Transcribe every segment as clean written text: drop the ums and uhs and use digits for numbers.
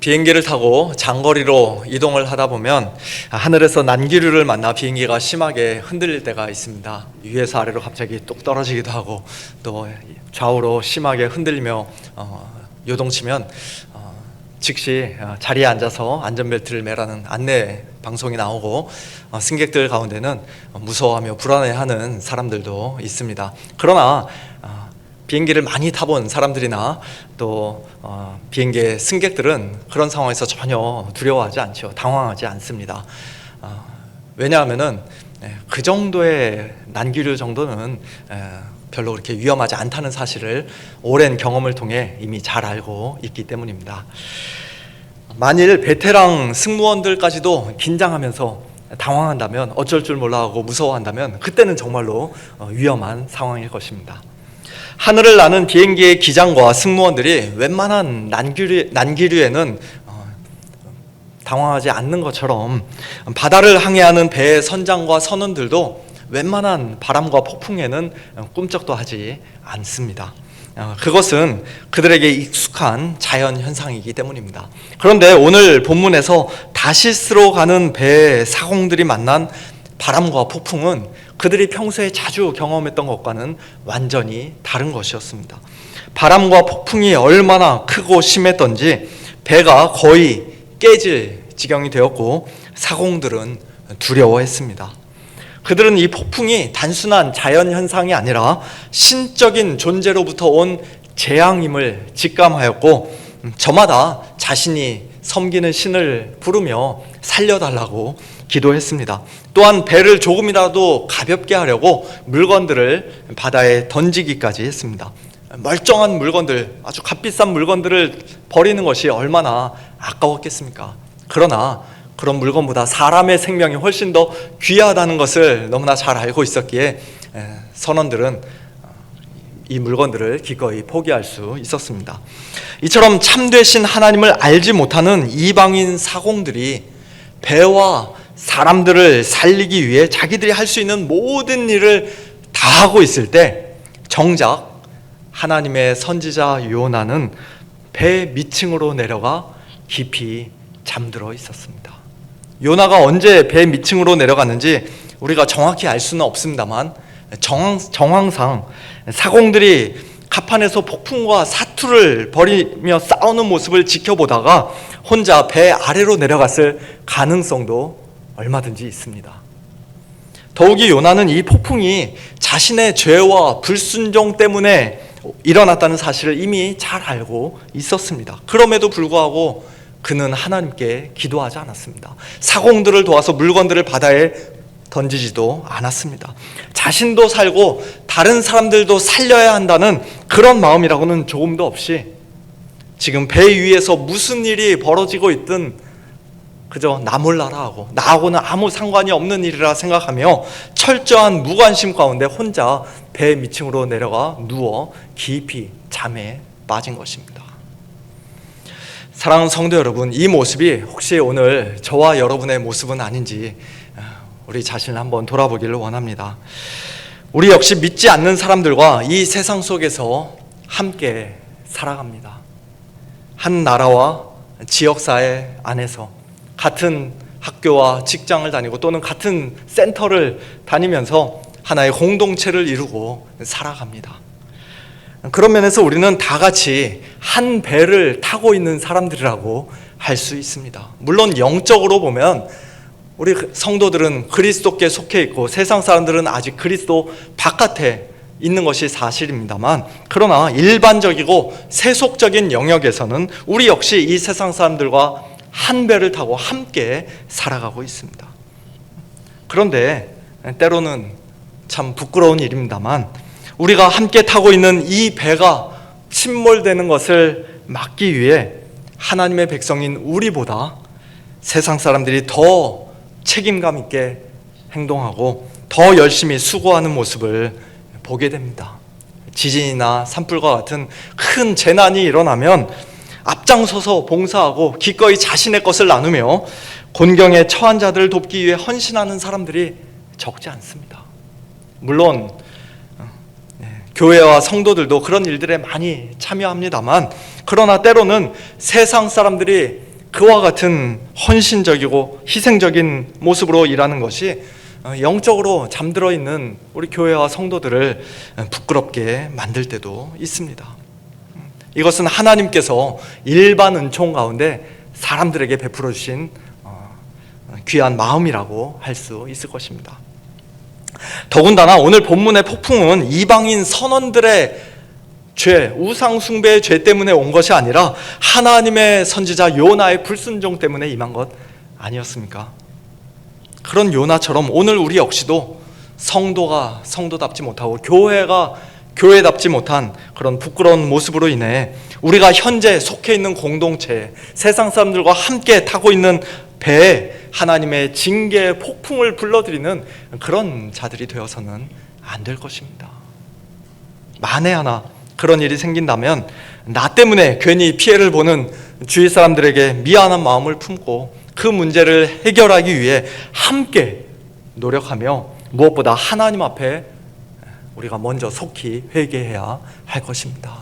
비행기를 타고 장거리로 이동을 하다 보면 하늘에서 난기류를 만나 비행기가 심하게 흔들릴 때가 있습니다. 위에서 아래로 갑자기 뚝 떨어지기도 하고 또 좌우로 심하게 흔들리며 요동치면 즉시 자리에 앉아서 안전벨트를 매라는 안내 방송이 나오고 승객들 가운데는 무서워하며 불안해하는 사람들도 있습니다. 그러나 비행기를 많이 타본 사람들이나 또 비행기의 승객들은 그런 상황에서 전혀 두려워하지 않죠. 당황하지 않습니다. 왜냐하면은 그 정도의 난기류 정도는 별로 그렇게 위험하지 않다는 사실을 오랜 경험을 통해 이미 잘 알고 있기 때문입니다. 만일 베테랑 승무원들까지도 긴장하면서 당황한다면, 어쩔 줄 몰라하고 무서워한다면 그때는 정말로 위험한 상황일 것입니다. 하늘을 나는 비행기의 기장과 승무원들이 웬만한 난기류에는 당황하지 않는 것처럼 바다를 항해하는 배의 선장과 선원들도 웬만한 바람과 폭풍에는 꿈쩍도 하지 않습니다. 그것은 그들에게 익숙한 자연 현상이기 때문입니다. 그런데 오늘 본문에서 다시스로 가는 배의 사공들이 만난 바람과 폭풍은 그들이 평소에 자주 경험했던 것과는 완전히 다른 것이었습니다. 바람과 폭풍이 얼마나 크고 심했던지 배가 거의 깨질 지경이 되었고 사공들은 두려워했습니다. 그들은 이 폭풍이 단순한 자연현상이 아니라 신적인 존재로부터 온 재앙임을 직감하였고 저마다 자신이 섬기는 신을 부르며 살려달라고 기도했습니다. 또한 배를 조금이라도 가볍게 하려고 물건들을 바다에 던지기까지 했습니다. 멀쩡한 물건들, 아주 값비싼 물건들을 버리는 것이 얼마나 아까웠겠습니까? 그러나 그런 물건보다 사람의 생명이 훨씬 더 귀하다는 것을 너무나 잘 알고 있었기에 선원들은 이 물건들을 기꺼이 포기할 수 있었습니다. 이처럼 참되신 하나님을 알지 못하는 이방인 사공들이 배와 사람들을 살리기 위해 자기들이 할 수 있는 모든 일을 다 하고 있을 때 정작 하나님의 선지자 요나는 배 밑층으로 내려가 깊이 잠들어 있었습니다. 요나가 언제 배 밑층으로 내려갔는지 우리가 정확히 알 수는 없습니다만 정황상 사공들이 갑판에서 폭풍과 사투를 벌이며 싸우는 모습을 지켜보다가 혼자 배 아래로 내려갔을 가능성도 얼마든지 있습니다. 더욱이 요나는 이 폭풍이 자신의 죄와 불순종 때문에 일어났다는 사실을 이미 잘 알고 있었습니다. 그럼에도 불구하고 그는 하나님께 기도하지 않았습니다. 사공들을 도와서 물건들을 바다에 던지지도 않았습니다. 자신도 살고 다른 사람들도 살려야 한다는 그런 마음이라고는 조금도 없이 지금 배 위에서 무슨 일이 벌어지고 있든 그저 나 몰라라 하고 나하고는 아무 상관이 없는 일이라 생각하며 철저한 무관심 가운데 혼자 배 밑층으로 내려가 누워 깊이 잠에 빠진 것입니다. 사랑하는 성도 여러분, 이 모습이 혹시 오늘 저와 여러분의 모습은 아닌지 우리 자신을 한번 돌아보기를 원합니다. 우리 역시 믿지 않는 사람들과 이 세상 속에서 함께 살아갑니다. 한 나라와 지역사회 안에서 같은 학교와 직장을 다니고 또는 같은 센터를 다니면서 하나의 공동체를 이루고 살아갑니다. 그런 면에서 우리는 다 같이 한 배를 타고 있는 사람들이라고 할 수 있습니다. 물론 영적으로 보면 우리 성도들은 그리스도께 속해 있고 세상 사람들은 아직 그리스도 바깥에 있는 것이 사실입니다만, 그러나 일반적이고 세속적인 영역에서는 우리 역시 이 세상 사람들과 한 배를 타고 함께 살아가고 있습니다. 그런데 때로는 참 부끄러운 일입니다만 우리가 함께 타고 있는 이 배가 침몰되는 것을 막기 위해 하나님의 백성인 우리보다 세상 사람들이 더 책임감 있게 행동하고 더 열심히 수고하는 모습을 보게 됩니다. 지진이나 산불과 같은 큰 재난이 일어나면 앞장서서 봉사하고 기꺼이 자신의 것을 나누며 곤경에 처한 자들을 돕기 위해 헌신하는 사람들이 적지 않습니다. 물론 교회와 성도들도 그런 일들에 많이 참여합니다만, 그러나 때로는 세상 사람들이 그와 같은 헌신적이고 희생적인 모습으로 일하는 것이 영적으로 잠들어 있는 우리 교회와 성도들을 부끄럽게 만들 때도 있습니다. 이것은 하나님께서 일반 은총 가운데 사람들에게 베풀어 주신 귀한 마음이라고 할 수 있을 것입니다. 더군다나 오늘 본문의 폭풍은 이방인 선원들의 죄, 우상 숭배의 죄 때문에 온 것이 아니라 하나님의 선지자 요나의 불순종 때문에 임한 것 아니었습니까? 그런 요나처럼 오늘 우리 역시도 성도가 성도답지 못하고 교회가 교회답지 못한 그런 부끄러운 모습으로 인해 우리가 현재 속해 있는 공동체, 세상 사람들과 함께 타고 있는 배에 하나님의 징계의 폭풍을 불러들이는 그런 자들이 되어서는 안 될 것입니다. 만에 하나 그런 일이 생긴다면 나 때문에 괜히 피해를 보는 주위 사람들에게 미안한 마음을 품고 그 문제를 해결하기 위해 함께 노력하며 무엇보다 하나님 앞에 우리가 먼저 속히 회개해야 할 것입니다.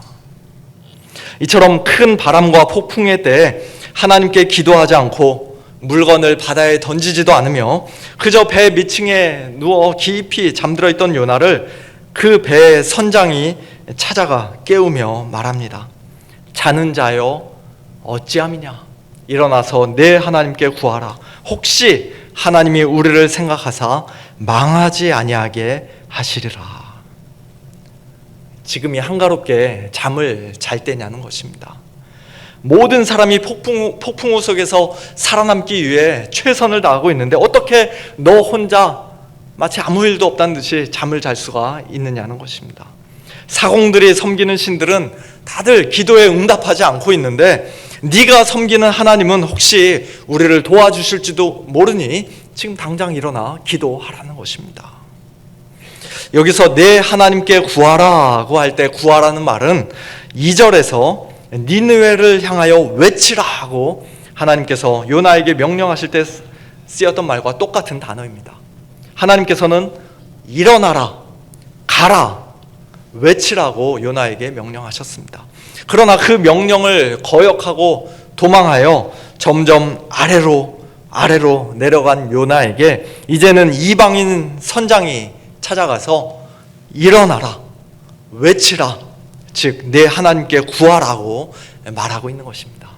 이처럼 큰 바람과 폭풍의 때에 하나님께 기도하지 않고 물건을 바다에 던지지도 않으며 그저 배 밑층에 누워 깊이 잠들어 있던 요나를 그 배의 선장이 찾아가 깨우며 말합니다. 자는 자여 어찌함이냐, 일어나서 내 하나님께 구하라. 혹시 하나님이 우리를 생각하사 망하지 아니하게 하시리라. 지금이 한가롭게 잠을 잘 때냐는 것입니다. 모든 사람이 폭풍우 속에서 살아남기 위해 최선을 다하고 있는데 어떻게 너 혼자 마치 아무 일도 없다는 듯이 잠을 잘 수가 있느냐는 것입니다. 사공들이 섬기는 신들은 다들 기도에 응답하지 않고 있는데 네가 섬기는 하나님은 혹시 우리를 도와주실지도 모르니 지금 당장 일어나 기도하라는 것입니다. 여기서 내 하나님께 구하라고 할 때 구하라는 말은 2절에서 니느웨를 향하여 외치라 하고 하나님께서 요나에게 명령하실 때 쓰였던 말과 똑같은 단어입니다. 하나님께서는 일어나라, 가라, 외치라고 요나에게 명령하셨습니다. 그러나 그 명령을 거역하고 도망하여 점점 아래로 내려간 요나에게 이제는 이방인 선장이 찾아가서 일어나라, 외치라, 즉 내 하나님께 구하라고 말하고 있는 것입니다.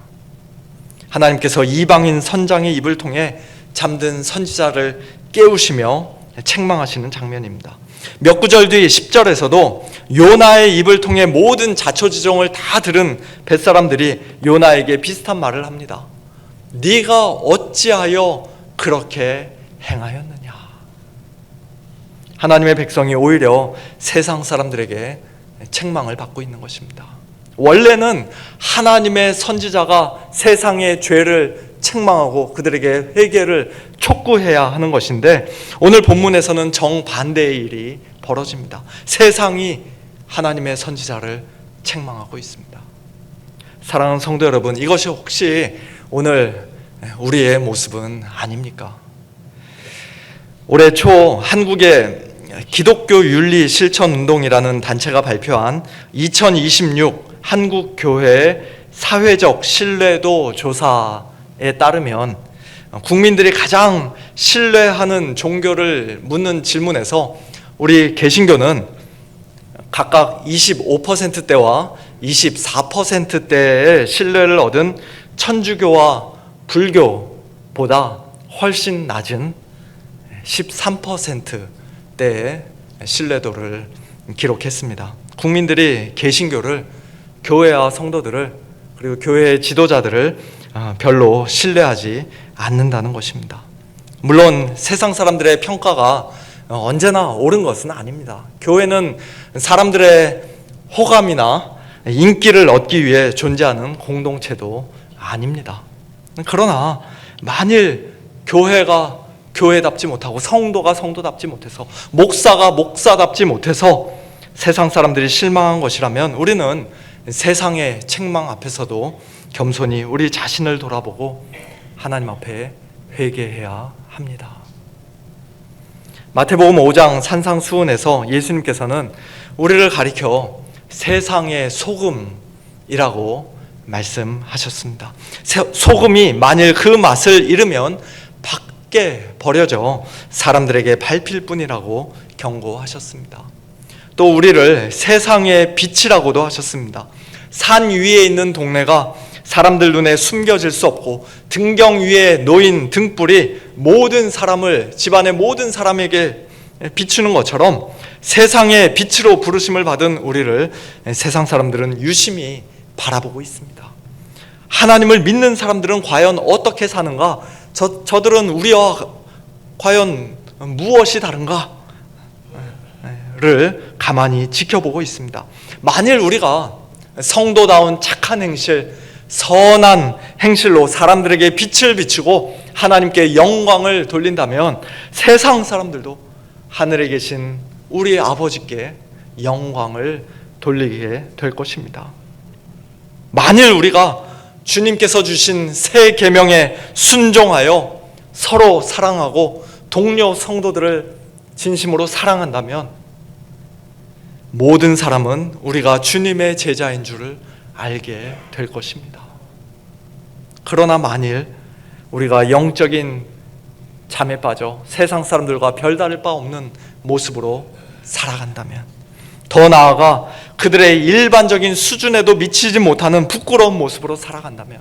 하나님께서 이방인 선장의 입을 통해 잠든 선지자를 깨우시며 책망하시는 장면입니다. 몇 구절 뒤 10절에서도 요나의 입을 통해 모든 자초지종을 다 들은 뱃사람들이 요나에게 비슷한 말을 합니다. 네가 어찌하여 그렇게 행하였느냐. 하나님의 백성이 오히려 세상 사람들에게 책망을 받고 있는 것입니다. 원래는 하나님의 선지자가 세상의 죄를 책망하고 그들에게 회개를 촉구해야 하는 것인데 오늘 본문에서는 정반대의 일이 벌어집니다. 세상이 하나님의 선지자를 책망하고 있습니다. 사랑하는 성도 여러분, 이것이 혹시 오늘 우리의 모습은 아닙니까? 올해 초 한국의 기독교 윤리 실천 운동이라는 단체가 발표한 2026 한국교회의 사회적 신뢰도 조사에 따르면 국민들이 가장 신뢰하는 종교를 묻는 질문에서 우리 개신교는 각각 25%대와 24%대의 신뢰를 얻은 천주교와 불교보다 훨씬 낮은 13%대의 신뢰도를 기록했습니다. 국민들이 개신교를, 교회와 성도들을, 그리고 교회의 지도자들을 별로 신뢰하지 않는다는 것입니다. 물론 세상 사람들의 평가가 언제나 옳은 것은 아닙니다. 교회는 사람들의 호감이나 인기를 얻기 위해 존재하는 공동체도 아닙니다. 그러나 만일 교회가 교회답지 못하고 성도가 성도답지 못해서 목사가 목사답지 못해서 세상 사람들이 실망한 것이라면 우리는 세상의 책망 앞에서도 겸손히 우리 자신을 돌아보고 하나님 앞에 회개해야 합니다. 마태복음 5장 산상수훈에서 예수님께서는 우리를 가리켜 세상의 소금이라고 말씀하셨습니다. 소금이 만일 그 맛을 잃으면 밖에 버려져 사람들에게 밟힐 뿐이라고 경고하셨습니다. 또 우리를 세상의 빛이라고도 하셨습니다. 산 위에 있는 동네가 사람들 눈에 숨겨질 수 없고 등경 위에 놓인 등불이 모든 사람을, 집안의 모든 사람에게 비추는 것처럼 세상의 빛으로 부르심을 받은 우리를 세상 사람들은 유심히 바라보고 있습니다. 하나님을 믿는 사람들은 과연 어떻게 사는가? 저들은 우리와 과연 무엇이 다른가? 를 가만히 지켜보고 있습니다. 만일 우리가 성도다운 착한 행실, 선한 행실로 사람들에게 빛을 비추고 하나님께 영광을 돌린다면 세상 사람들도 하늘에 계신 우리 아버지께 영광을 돌리게 될 것입니다. 만일 우리가 주님께서 주신 새 계명에 순종하여 서로 사랑하고 동료 성도들을 진심으로 사랑한다면 모든 사람은 우리가 주님의 제자인 줄을 알게 될 것입니다. 그러나 만일 우리가 영적인 잠에 빠져 세상 사람들과 별다를 바 없는 모습으로 살아간다면, 더 나아가 그들의 일반적인 수준에도 미치지 못하는 부끄러운 모습으로 살아간다면,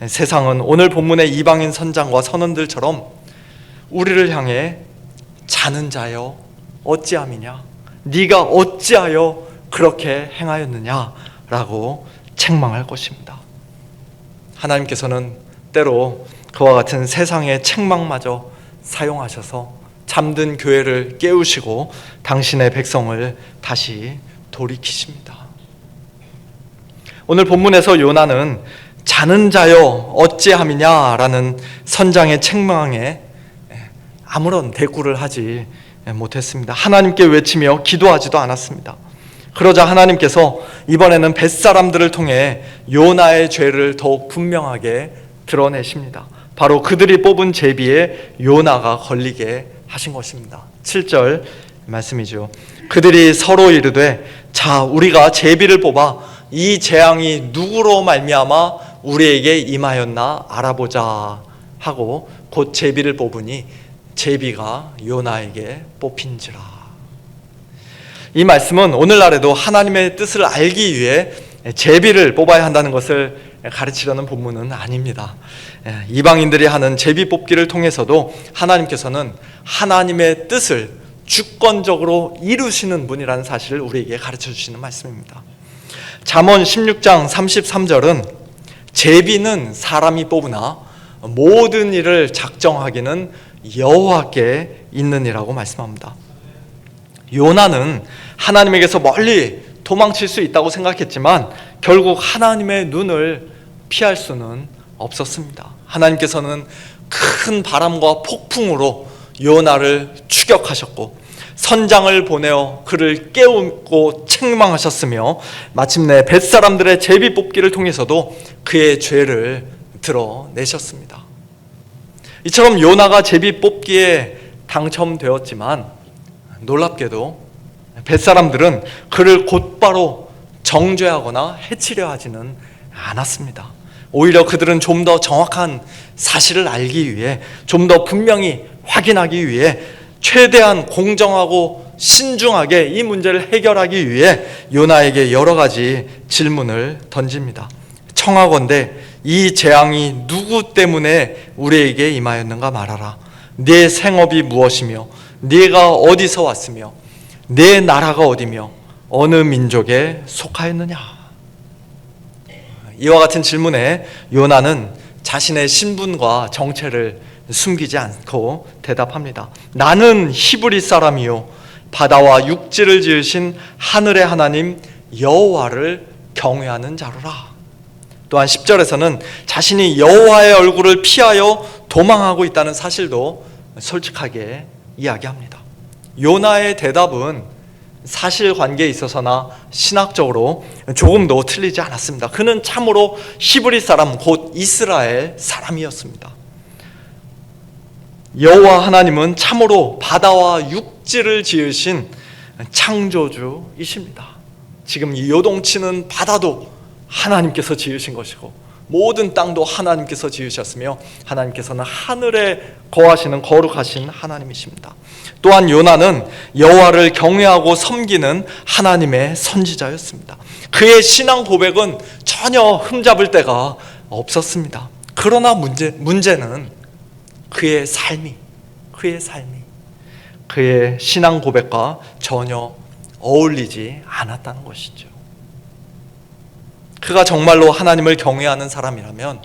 세상은 오늘 본문의 이방인 선장과 선원들처럼 우리를 향해 자는 자여 어찌함이냐, 네가 어찌하여 그렇게 행하였느냐라고 책망할 것입니다. 하나님께서는 때로 그와 같은 세상의 책망마저 사용하셔서 잠든 교회를 깨우시고 당신의 백성을 다시 돌이키십니다. 오늘 본문에서 요나는 자는 자여 어찌함이냐라는 선장의 책망에 아무런 대꾸를 하지 못했습니다. 하나님께 외치며 기도하지도 않았습니다. 그러자 하나님께서 이번에는 벳사람들을 통해 요나의 죄를 더욱 분명하게 드러내십니다. 바로 그들이 뽑은 제비에 요나가 걸리게 하신 것입니다. 7절 말씀이죠. 그들이 서로 이르되 자 우리가 제비를 뽑아 이 재앙이 누구로 말미암아 우리에게 임하였나 알아보자 하고 곧 제비를 뽑으니 제비가 요나에게 뽑힌지라. 이 말씀은 오늘날에도 하나님의 뜻을 알기 위해 제비를 뽑아야 한다는 것을 가르치려는 본문은 아닙니다. 이방인들이 하는 제비 뽑기를 통해서도 하나님께서는 하나님의 뜻을 주권적으로 이루시는 분이라는 사실을 우리에게 가르쳐 주시는 말씀입니다. 잠언 16장 33절은 제비는 사람이 뽑으나 모든 일을 작정하기는 여호와께 있느니라고 말씀합니다. 요나는 하나님에게서 멀리 도망칠 수 있다고 생각했지만 결국 하나님의 눈을 피할 수는 없었습니다. 하나님께서는 큰 바람과 폭풍으로 요나를 추격하셨고 선장을 보내어 그를 깨우고 책망하셨으며 마침내 벳사람들의 제비 뽑기를 통해서도 그의 죄를 드러내셨습니다. 이처럼 요나가 제비 뽑기에 당첨되었지만 놀랍게도 벳사람들은 그를 곧바로 정죄하거나 해치려 하지는 않았습니다. 오히려 그들은 좀 더 정확한 사실을 알기 위해, 좀 더 분명히 확인하기 위해 최대한 공정하고 신중하게 이 문제를 해결하기 위해 요나에게 여러 가지 질문을 던집니다. 청하건대 이 재앙이 누구 때문에 우리에게 임하였는가 말하라. 네 생업이 무엇이며 네가 어디서 왔으며 네 나라가 어디며 어느 민족에 속하였느냐. 이와 같은 질문에 요나는 자신의 신분과 정체를 숨기지 않고 대답합니다. 나는 히브리 사람이요 바다와 육지를 지으신 하늘의 하나님 여호와를 경외하는 자로라. 또한 10절에서는 자신이 여호와의 얼굴을 피하여 도망하고 있다는 사실도 솔직하게 이야기합니다. 요나의 대답은 사실관계에 있어서나 신학적으로 조금도 틀리지 않았습니다. 그는 참으로 히브리 사람 곧 이스라엘 사람이었습니다. 여호와 하나님은 참으로 바다와 육지를 지으신 창조주이십니다. 지금 이 요동치는 바다도 하나님께서 지으신 것이고 모든 땅도 하나님께서 지으셨으며 하나님께서는 하늘에 거하시는 거룩하신 하나님이십니다. 또한 요나는 여호와를 경외하고 섬기는 하나님의 선지자였습니다. 그의 신앙 고백은 전혀 흠잡을 데가 없었습니다. 그러나 문제는 그의 삶이 그의 신앙 고백과 전혀 어울리지 않았다는 것이죠. 그가 정말로 하나님을 경외하는 사람이라면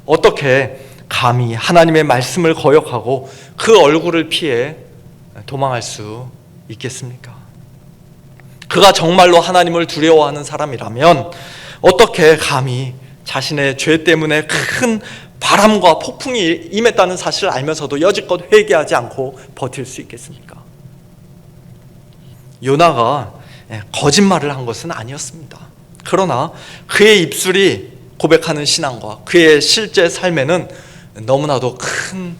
어떻게 감히 하나님의 말씀을 거역하고 그 얼굴을 피해 도망할 수 있겠습니까? 그가 정말로 하나님을 두려워하는 사람이라면 어떻게 감히 자신의 죄 때문에 큰 바람과 폭풍이 임했다는 사실을 알면서도 여지껏 회개하지 않고 버틸 수 있겠습니까? 요나가 거짓말을 한 것은 아니었습니다. 그러나 그의 입술이 고백하는 신앙과 그의 실제 삶에는 너무나도 큰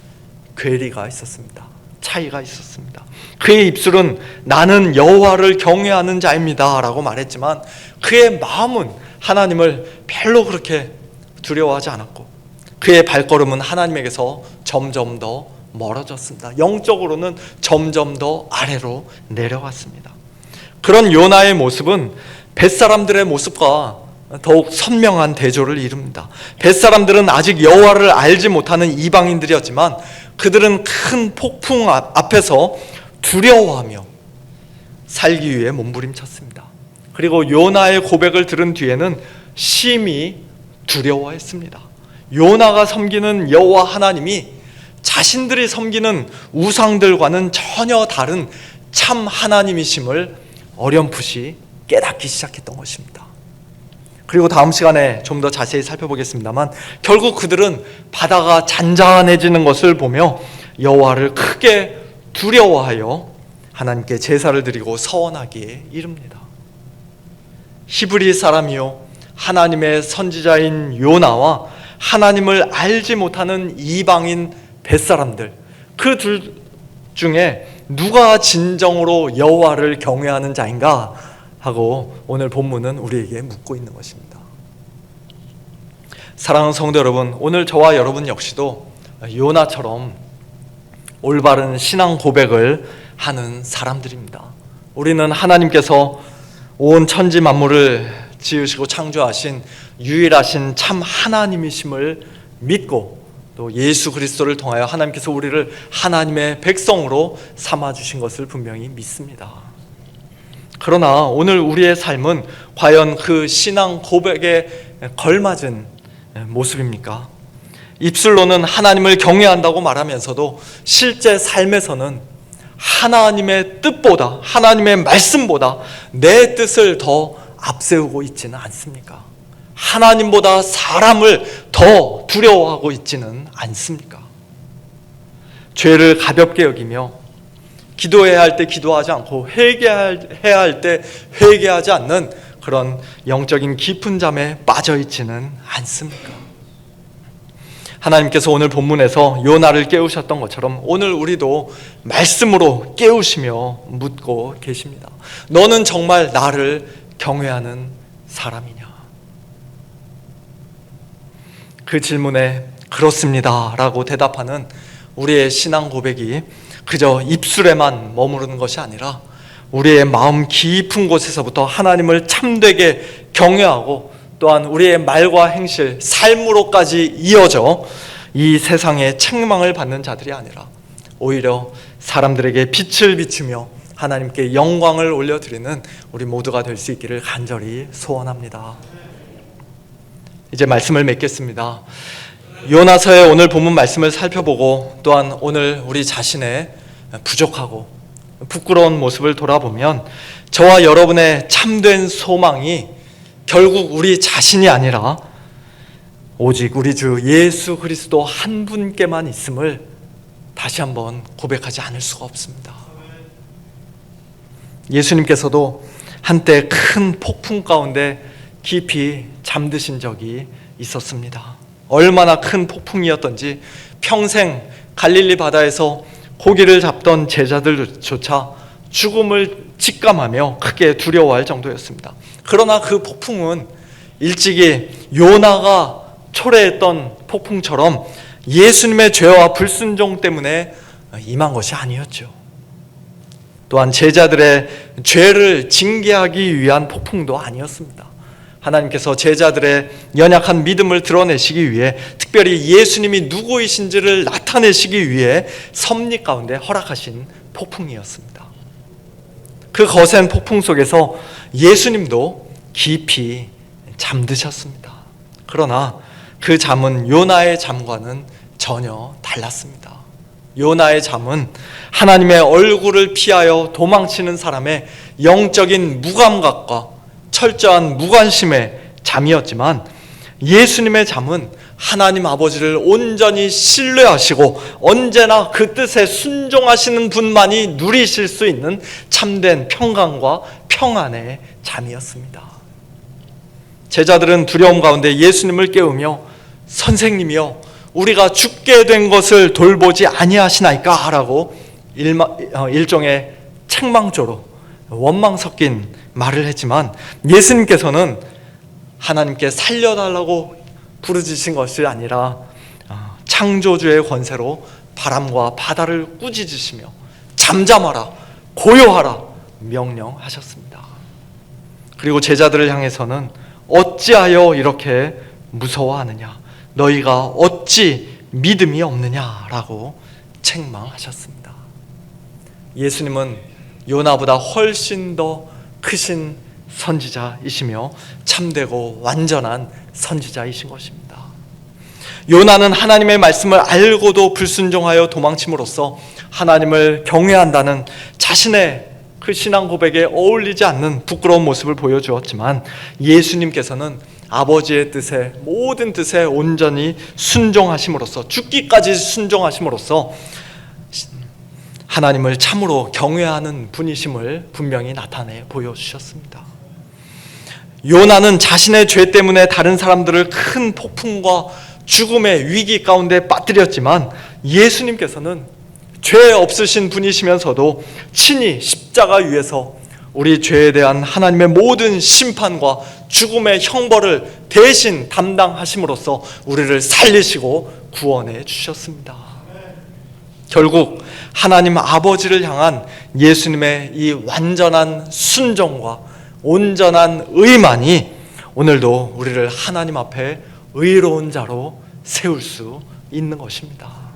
괴리가 있었습니다. 차이가 있었습니다. 그의 입술은 나는 여호와를 경외하는 자입니다 라고 말했지만 그의 마음은 하나님을 별로 그렇게 두려워하지 않았고 그의 발걸음은 하나님에게서 점점 더 멀어졌습니다. 영적으로는 점점 더 아래로 내려갔습니다. 그런 요나의 모습은 벳사람들의 모습과 더욱 선명한 대조를 이룹니다. 벳사람들은 아직 여호와를 알지 못하는 이방인들이었지만 그들은 큰 폭풍 앞에서 두려워하며 살기 위해 몸부림쳤습니다. 그리고 요나의 고백을 들은 뒤에는 심히 두려워했습니다. 요나가 섬기는 여호와 하나님이 자신들이 섬기는 우상들과는 전혀 다른 참 하나님이심을 어렴풋이 깨닫기 시작했던 것입니다. 그리고 다음 시간에 좀 더 자세히 살펴보겠습니다만 결국 그들은 바다가 잔잔해지는 것을 보며 여호와를 크게 두려워하여 하나님께 제사를 드리고 서원하기에 이릅니다. 히브리 사람이요 하나님의 선지자인 요나와 하나님을 알지 못하는 이방인 벳사람들, 그 둘 중에 누가 진정으로 여호와를 경외하는 자인가 하고 오늘 본문은 우리에게 묻고 있는 것입니다. 사랑하는 성도 여러분, 오늘 저와 여러분 역시도 요나처럼 올바른 신앙 고백을 하는 사람들입니다. 우리는 하나님께서 온 천지 만물을 지으시고 창조하신 유일하신 참 하나님이심을 믿고 또 예수 그리스도를 통하여 하나님께서 우리를 하나님의 백성으로 삼아주신 것을 분명히 믿습니다. 그러나 오늘 우리의 삶은 과연 그 신앙 고백에 걸맞은 모습입니까? 입술로는 하나님을 경외한다고 말하면서도 실제 삶에서는 하나님의 뜻보다, 하나님의 말씀보다 내 뜻을 더 앞세우고 있지는 않습니까? 하나님보다 사람을 더 두려워하고 있지는 않습니까? 죄를 가볍게 여기며 기도해야 할 때 기도하지 않고 회개해야 할 때 회개하지 않는 그런 영적인 깊은 잠에 빠져 있지는 않습니까? 하나님께서 오늘 본문에서 요나를 깨우셨던 것처럼 오늘 우리도 말씀으로 깨우시며 묻고 계십니다. 너는 정말 나를 경외하는 사람이냐? 그 질문에 그렇습니다 라고 대답하는 우리의 신앙 고백이 그저 입술에만 머무르는 것이 아니라 우리의 마음 깊은 곳에서부터 하나님을 참되게 경외하고 또한 우리의 말과 행실, 삶으로까지 이어져 이 세상에 책망을 받는 자들이 아니라 오히려 사람들에게 빛을 비추며 하나님께 영광을 올려드리는 우리 모두가 될 수 있기를 간절히 소원합니다. 이제 말씀을 맺겠습니다. 요나서의 오늘 본문 말씀을 살펴보고 또한 오늘 우리 자신의 부족하고 부끄러운 모습을 돌아보면 저와 여러분의 참된 소망이 결국 우리 자신이 아니라 오직 우리 주 예수 그리스도 한 분께만 있음을 다시 한번 고백하지 않을 수가 없습니다. 예수님께서도 한때 큰 폭풍 가운데 깊이 잠드신 적이 있었습니다. 얼마나 큰 폭풍이었던지 평생 갈릴리 바다에서 고기를 잡던 제자들조차 죽음을 직감하며 크게 두려워할 정도였습니다. 그러나 그 폭풍은 일찍이 요나가 초래했던 폭풍처럼 예수님의 죄와 불순종 때문에 임한 것이 아니었죠. 또한 제자들의 죄를 징계하기 위한 폭풍도 아니었습니다. 하나님께서 제자들의 연약한 믿음을 드러내시기 위해, 특별히 예수님이 누구이신지를 나타내시기 위해 섭리 가운데 허락하신 폭풍이었습니다. 그 거센 폭풍 속에서 예수님도 깊이 잠드셨습니다. 그러나 그 잠은 요나의 잠과는 전혀 달랐습니다. 요나의 잠은 하나님의 얼굴을 피하여 도망치는 사람의 영적인 무감각과 철저한 무관심의 잠이었지만, 예수님의 잠은 하나님 아버지를 온전히 신뢰하시고 언제나 그 뜻에 순종하시는 분만이 누리실 수 있는 참된 평강과 평안의 잠이었습니다. 제자들은 두려움 가운데 예수님을 깨우며 선생님이여 우리가 죽게 된 것을 돌보지 아니하시나이까? 라고 일종의 책망조로 원망 섞인 말을 했지만, 예수님께서는 하나님께 살려달라고 부르짖으신 것이 아니라 창조주의 권세로 바람과 바다를 꾸짖으시며 잠잠하라, 고요하라 명령하셨습니다. 그리고 제자들을 향해서는 어찌하여 이렇게 무서워하느냐, 너희가 어찌 믿음이 없느냐라고 책망하셨습니다. 예수님은 요나보다 훨씬 더 크신 선지자이시며 참되고 완전한 선지자이신 것입니다. 요나는 하나님의 말씀을 알고도 불순종하여 도망침으로써 하나님을 경외한다는 자신의 그 신앙 고백에 어울리지 않는 부끄러운 모습을 보여주었지만, 예수님께서는 아버지의 뜻에, 모든 뜻에 온전히 순종하심으로써, 죽기까지 순종하심으로써 하나님을 참으로 경외하는 분이심을 분명히 나타내 보여주셨습니다. 요나는 자신의 죄 때문에 다른 사람들을 큰 폭풍과 죽음의 위기 가운데 빠뜨렸지만, 예수님께서는 죄 없으신 분이시면서도 친히 십자가 위에서 우리 죄에 대한 하나님의 모든 심판과 죽음의 형벌을 대신 담당하심으로써 우리를 살리시고 구원해 주셨습니다. 결국 하나님 아버지를 향한 예수님의 이 완전한 순종과 온전한 의만이 오늘도 우리를 하나님 앞에 의로운 자로 세울 수 있는 것입니다.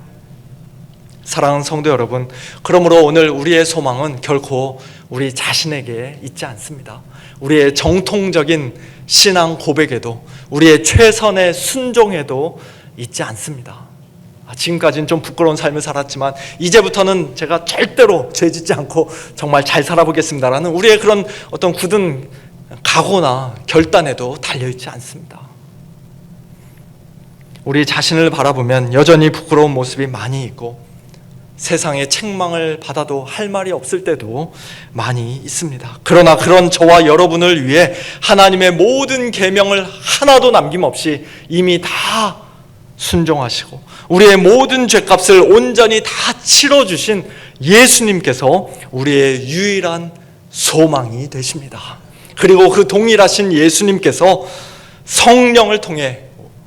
사랑하는 성도 여러분, 그러므로 오늘 우리의 소망은 결코 우리 자신에게 있지 않습니다. 우리의 정통적인 신앙 고백에도, 우리의 최선의 순종에도 있지 않습니다. 지금까지는 좀 부끄러운 삶을 살았지만 이제부터는 제가 절대로 죄짓지 않고 정말 잘 살아보겠습니다라는 우리의 그런 어떤 굳은 각오나 결단에도 달려있지 않습니다. 우리 자신을 바라보면 여전히 부끄러운 모습이 많이 있고, 세상의 책망을 받아도 할 말이 없을 때도 많이 있습니다. 그러나 그런 저와 여러분을 위해 하나님의 모든 계명을 하나도 남김없이 이미 다 순종하시고 우리의 모든 죄값을 온전히 다 치러주신 예수님께서 우리의 유일한 소망이 되십니다. 그리고 그 동일하신 예수님께서 성령을 통해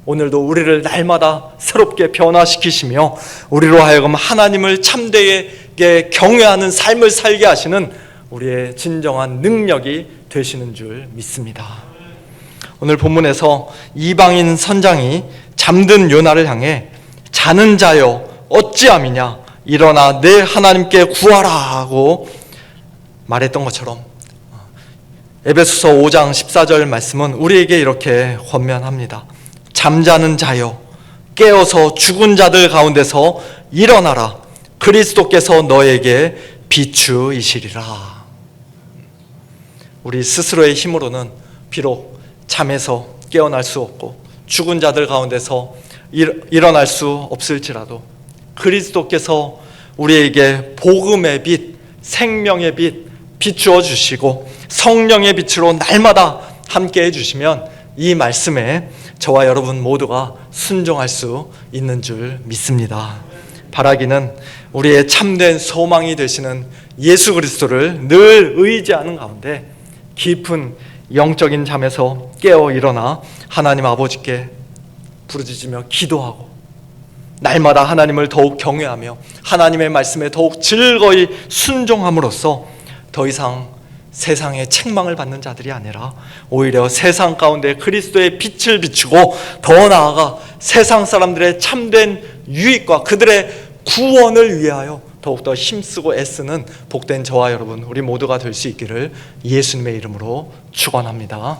오늘도 우리를 날마다 새롭게 변화시키시며 우리로 하여금 하나님을 참되게 경외하는 삶을 살게 하시는 우리의 진정한 능력이 되시는 줄 믿습니다. 오늘 본문에서 이방인 선장이 잠든 요나를 향해 자는 자여 어찌함이냐, 일어나 내 하나님께 구하라 하고 말했던 것처럼 에베소서 5장 14절 말씀은 우리에게 이렇게 권면합니다. 잠자는 자여 깨어서 죽은 자들 가운데서 일어나라, 그리스도께서 너에게 비추이시리라. 우리 스스로의 힘으로는 비록 잠에서 깨어날 수 없고 죽은 자들 가운데서 일어날 수 없을지라도 그리스도께서 우리에게 복음의 빛, 생명의 빛 비추어 주시고 성령의 빛으로 날마다 함께 해주시면 이 말씀에 저와 여러분 모두가 순종할 수 있는 줄 믿습니다. 바라기는 우리의 참된 소망이 되시는 예수 그리스도를 늘 의지하는 가운데 깊은 영적인 잠에서 깨어 일어나 하나님 아버지께 부르짖으며 기도하고 날마다 하나님을 더욱 경외하며 하나님의 말씀에 더욱 즐거이 순종함으로써 더 이상 세상의 책망을 받는 자들이 아니라 오히려 세상 가운데 그리스도의 빛을 비추고 더 나아가 세상 사람들의 참된 유익과 그들의 구원을 위하여 더욱더 힘쓰고 애쓰는 복된 저와 여러분, 우리 모두가 될 수 있기를 예수님의 이름으로 축원합니다.